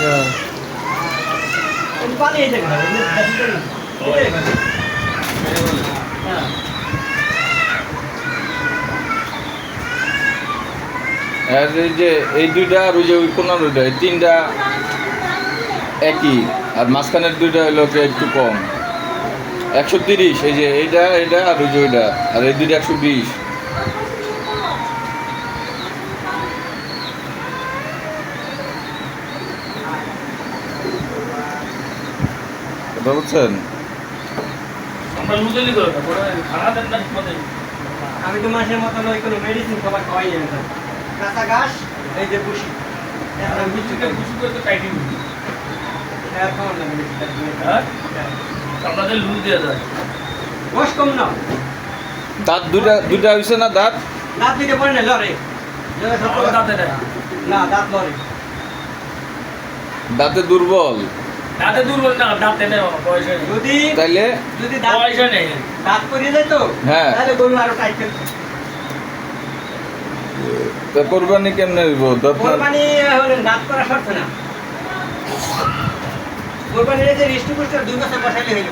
আর এই যে এই দুইটা আর ওই যে ওই কোনার দুইটা এই তিনটা একই, আর মাঝখানের দুইটা হলো একটু কম 130। এই যে এইটা এটা আর ওই যে ওইটা, আর এই দুইটা 120। কথা বুঝছেন? আমি তো মাসের মতো নয় কোনো মেডিসিন খাবার খাওয়াই না। কাঁচা ঘাস এই যে পুষি আপনাদের লুজ দেওয়া যায় বস কম না। দাঁত দুইটা হয়েছে না? দাঁত দিতে পারে না লড়ে না, দাঁত লড়ে, দাঁতে দুর্বল। দাঁতে দুর্বল না, দাঁতে নেই পয়সা নেই। তাইলে যদি পয়সা নেই, দাঁত পরিয়ে যায় তো হ্যাঁ, তাহলে গরু আরো টাইট ফেলবে। তা কোরবানি কেমনে হইব? কোরবানি হলে দাঁত করা শর্ত না। কোরবানির যে রেস্টু করতে 2 বছর বসাইলে হইল।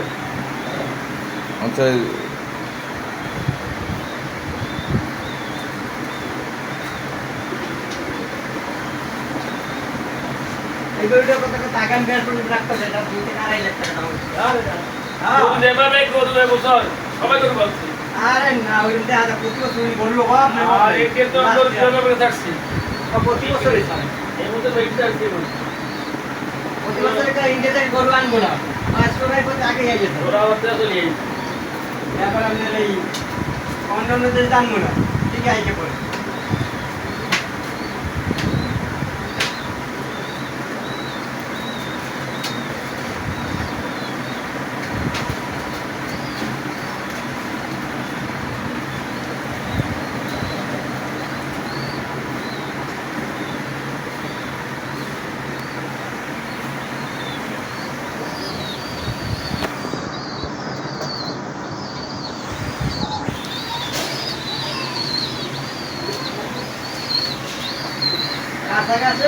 আচ্ছা, এই গরুটার কথা টাকান বের করে রাখতে হয়, এটা 2 থেকে 2.5 লাখ টাকা দাম। গরু দেবে গরু দেবে বছর সবাই গরু বলছি। আরে না, ওইরকম দেখা যায় প্রতি বছর বললো বাপ আর একে তো গরু দেবে থাকছি প্রতি বছরই চাই। এই মধ্যে বেশি আছে প্রতি বছর একটা ইন্ডিয়া থেকে গরু আনবো না, 500 টাকা করে আগে হয়ে যেত। ওরা আবার চলে এই এবার আমি এই অন্যান্য দেশ আনবো না, ঠিক আছে পরে। কাছাকাছি